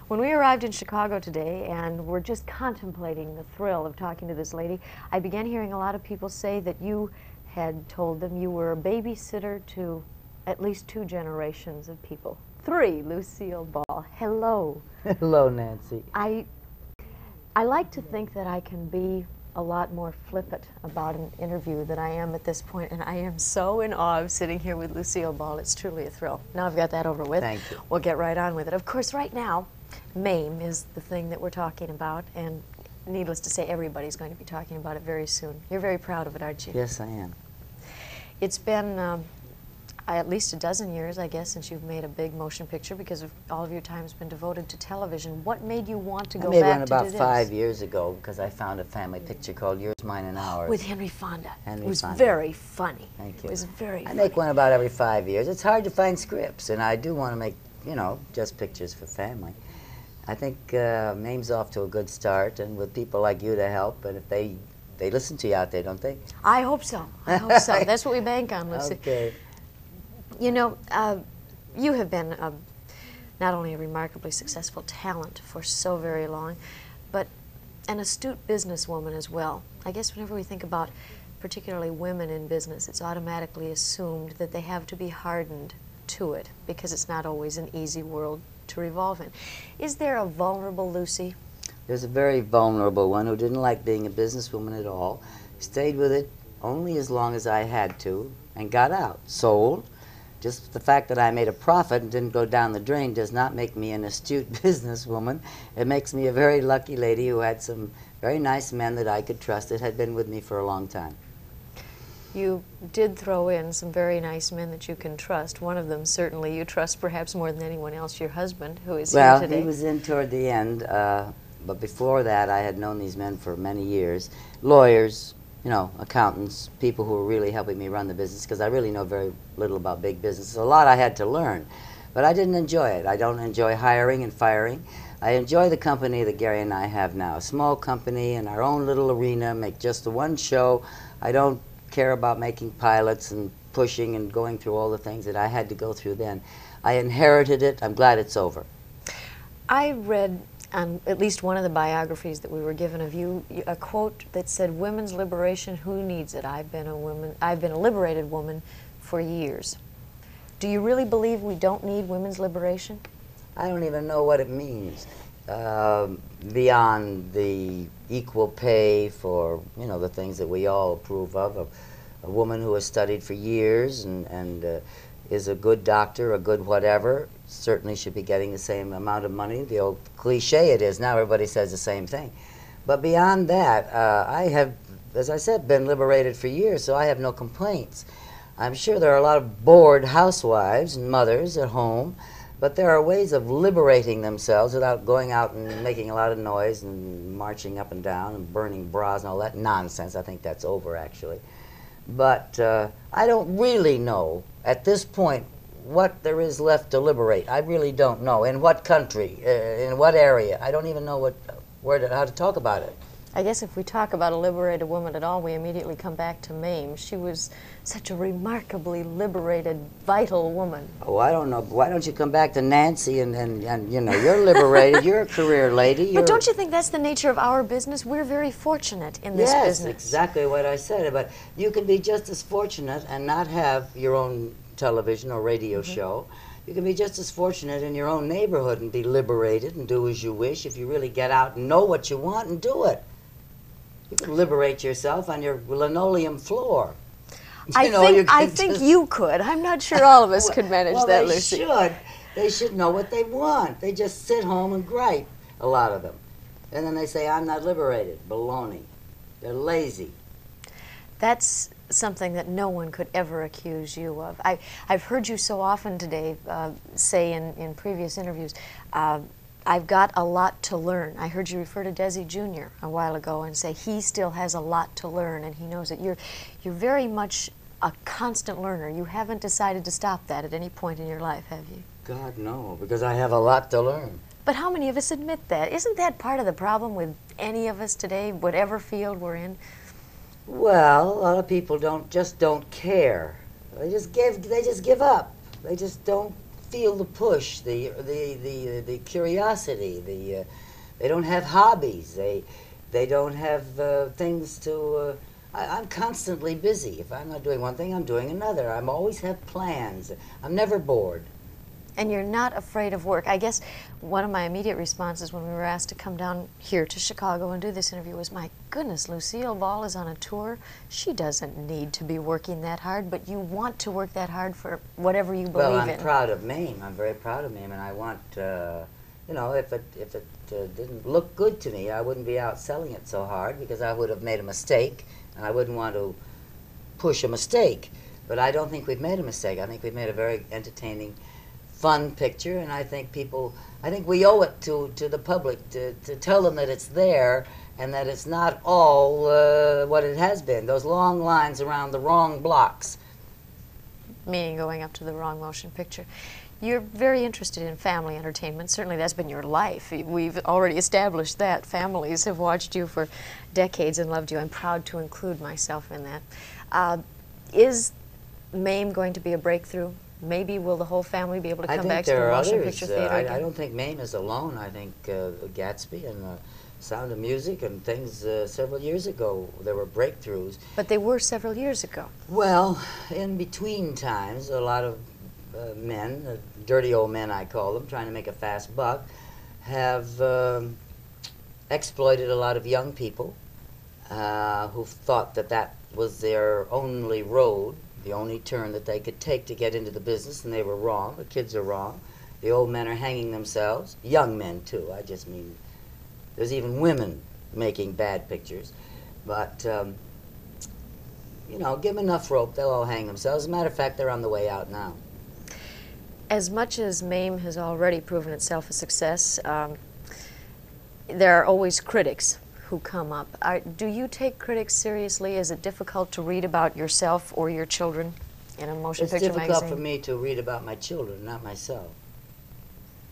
When we arrived in Chicago today and we're just contemplating the thrill of talking to this lady, I began hearing a lot of people say that you had told them you were a babysitter to at least 2 generations of people. 3, Lucille Ball. Hello. Hello, Nancy. I like to think that I can be a lot more flippant about an interview than I am at this point, and I am so in awe of sitting here with Lucille Ball. It's truly a thrill. Now I've got that over with. Thank you. We'll get right on with it. Of course, right now, MAME is the thing that we're talking about, and needless to say, everybody's going to be talking about it very soon. You're very proud of it, aren't you? Yes, I am. It's been at least a dozen years, I guess, since you've made a big motion picture because of all of your time's been devoted to television. What made you want to go back to do this? I made one about 5 years ago because I found a family picture called Yours, Mine, and Ours. With Henry Fonda. Henry It was Fonda. very funny. Thank you. It was very I funny. make one about every 5 years. It's hard to find scripts, and I do want to make, you know, just pictures for family. I think MAME's off to a good start, and with people like you to help, and if they listen to you out there, don't they? I hope so. I hope so. That's what we bank on, Lucy. Okay. You know, you have been not only a remarkably successful talent for so very long, but an astute businesswoman as well. I guess whenever we think about particularly women in business, it's automatically assumed that they have to be hardened to it because it's not always an easy world to revolve in. Is there a vulnerable Lucy? There's a very vulnerable one who didn't like being a businesswoman at all, stayed with it only as long as I had to, and got out, sold. Just the fact that I made a profit and didn't go down the drain does not make me an astute businesswoman. It makes me a very lucky lady who had some very nice men that I could trust that had been with me for a long time. You did throw in some very nice men that you can trust. One of them certainly you trust perhaps more than anyone else, your husband, who is here today. Well, he was in toward the end, but before that I had known these men for many years. Lawyers, you know, accountants, people who were really helping me run the business, because I really know very little about big business. A lot I had to learn, but I didn't enjoy it. I don't enjoy hiring and firing. I enjoy the company that Gary and I have now, a small company in our own little arena, make just the one show. I don't care about making pilots and pushing and going through all the things that I had to go through then. I inherited it. I'm glad it's over. I read on at least one of the biographies that we were given of you, a quote that said, "Women's liberation, who needs it? I've been a liberated woman for years." Do you really believe we don't need women's liberation? I don't even know what it means, beyond the equal pay for, you know, the things that we all approve of. A woman who has studied for years and is a good doctor, a good whatever, certainly should be getting the same amount of money. The old cliche it is, now everybody says the same thing. But beyond that, I have, as I said, been liberated for years, so I have no complaints. I'm sure there are a lot of bored housewives and mothers at home, but there are ways of liberating themselves without going out and making a lot of noise and marching up and down and burning bras and all that nonsense. I think that's over, actually. But I don't really know at this point what there is left to liberate. I really don't know. In what country? In what area? I don't even know how to talk about it. I guess if we talk about a liberated woman at all, we immediately come back to MAME. She was such a remarkably liberated, vital woman. Oh, I don't know. Why don't you come back to Nancy and you know, you're liberated, you're a career lady. But don't you think that's the nature of our business? We're very fortunate in this business. Yes, exactly what I said. But you can be just as fortunate and not have your own television or radio show. You can be just as fortunate in your own neighborhood and be liberated and do as you wish if you really get out and know what you want and do it. You can liberate yourself on your linoleum floor. I think you could. I'm not sure all of us could manage that, Lucy. They should know what they want. They just sit home and gripe, a lot of them. And then they say, I'm not liberated. Baloney. They're lazy. That's something that no one could ever accuse you of. I've heard you so often today say in previous interviews, I've got a lot to learn. I heard you refer to Desi Jr. a while ago and say he still has a lot to learn, and he knows it. You're very much a constant learner. You haven't decided to stop that at any point in your life, have you? God, no, because I have a lot to learn. But how many of us admit that? Isn't that part of the problem with any of us today, whatever field we're in? Well, a lot of people just don't care. They just give up. They just don't feel the push, the curiosity. They don't have hobbies. They don't have things to. I'm constantly busy. If I'm not doing one thing, I'm doing another. I'm always have plans. I'm never bored. And you're not afraid of work. I guess one of my immediate responses when we were asked to come down here to Chicago and do this interview was, my goodness, Lucille Ball is on a tour. She doesn't need to be working that hard, but you want to work that hard for whatever you believe in. Well, I'm proud of MAME. I'm very proud of MAME, and I want, you know, if it didn't look good to me, I wouldn't be out selling it so hard because I would have made a mistake, and I wouldn't want to push a mistake. But I don't think we've made a mistake. I think we've made a very entertaining, fun picture, and I think we owe it to the public to tell them that it's there and that it's not all what it has been. Those long lines around the wrong blocks. Meaning going up to the wrong motion picture. You're very interested in family entertainment. Certainly that's been your life. We've already established that. Families have watched you for decades and loved you. I'm proud to include myself in that. Is MAME going to be a breakthrough? Maybe will the whole family be able to come back to the motion picture theater again? I don't think MAME is alone. I think Gatsby and Sound of Music and things several years ago, there were breakthroughs. But they were several years ago. Well, in between times, a lot of men, dirty old men I call them, trying to make a fast buck, have exploited a lot of young people who thought that that was their only road, the only turn that they could take to get into the business, and they were wrong. The kids are wrong. The old men are hanging themselves. Young men, too. I just mean, there's even women making bad pictures. But, you know, give them enough rope, they'll all hang themselves. As a matter of fact, they're on the way out now. As much as MAME has already proven itself a success, there are always critics who come up. Do you take critics seriously? Is it difficult to read about yourself or your children in a motion picture magazine? It's difficult for me to read about my children, not myself.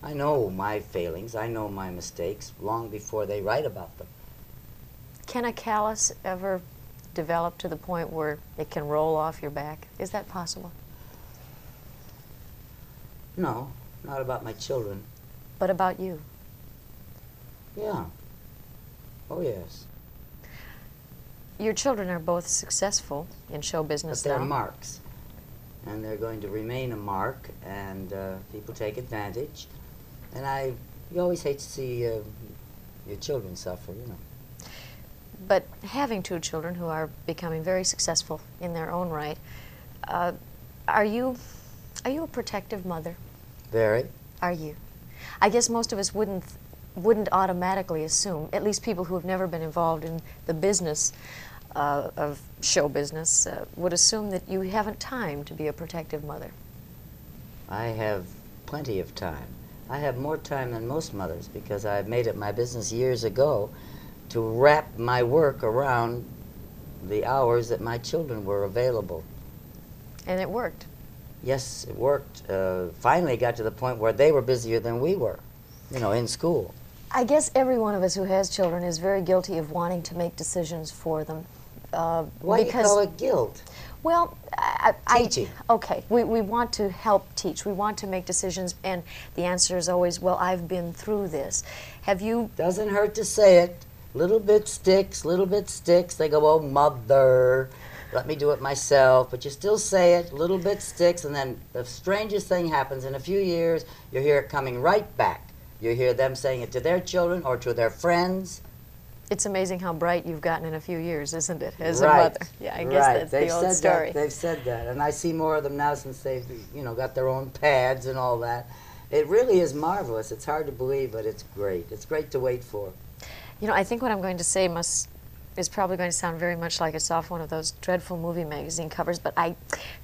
I know my failings, I know my mistakes long before they write about them. Can a callus ever develop to the point where it can roll off your back? Is that possible? No, not about my children. But about you? Yeah. Oh, yes. Your children are both successful in show business but they're now. marks, and they're going to remain a mark, and people take advantage. And you always hate to see your children suffer, you know. But having two children who are becoming very successful in their own right, are you a protective mother? Very. Are you? I guess most of us wouldn't automatically assume, at least people who have never been involved in the business of show business, would assume that you haven't time to be a protective mother. I have plenty of time. I have more time than most mothers because I made it my business years ago to wrap my work around the hours that my children were available. And it worked. Yes, it worked. Finally got to the point where they were busier than we were, you know, in school. I guess every one of us who has children is very guilty of wanting to make decisions for them. Why do you call it guilt? Well, Teaching. Okay, we want to help teach. We want to make decisions, and the answer is always, well, I've been through this. Have you... Doesn't hurt to say it. Little bit sticks, little bit sticks. They go, oh, mother, let me do it myself. But you still say it, little bit sticks, and then the strangest thing happens. In a few years, you hear it coming right back. You hear them saying it to their children or to their friends. It's amazing how bright you've gotten in a few years, isn't it, as right. a mother? Yeah, I guess that's the old story. They've said that, and I see more of them now since they've, you know, got their own pads and all that. It really is marvelous. It's hard to believe, but it's great. It's great to wait for. You know, I think what I'm going to say is probably going to sound very much like it's off one of those dreadful movie magazine covers, but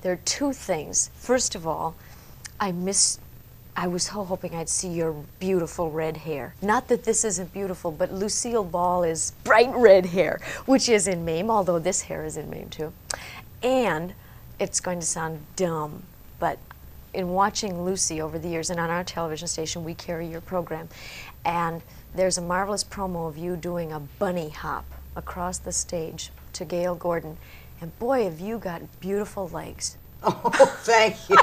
there are two things. First of all, I was so hoping I'd see your beautiful red hair. Not that this isn't beautiful, but Lucille Ball is bright red hair, which is in MAME, although this hair is in MAME too. And it's going to sound dumb, but in watching Lucy over the years, and on our television station, we carry your program, and there's a marvelous promo of you doing a bunny hop across the stage to Gail Gordon, and boy, have you got beautiful legs. Oh, thank you.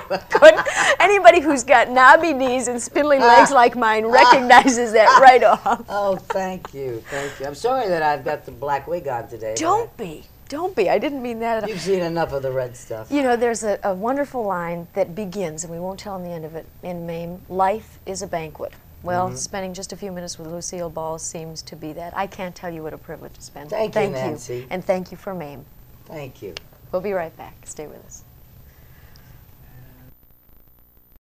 Anybody who's got knobby knees and spindly legs like mine recognizes that right off. Oh, thank you. Thank you. I'm sorry that I've got the black wig on today. Don't be. Don't be. I didn't mean that at all. You've seen enough of the red stuff. You know, there's a wonderful line that begins, and we won't tell them the end of it, in MAME, life is a banquet. Well, spending just a few minutes with Lucille Ball seems to be that. I can't tell you what a privilege it's been. Thank you, Nancy. And thank you for MAME. Thank you. We'll be right back. Stay with us.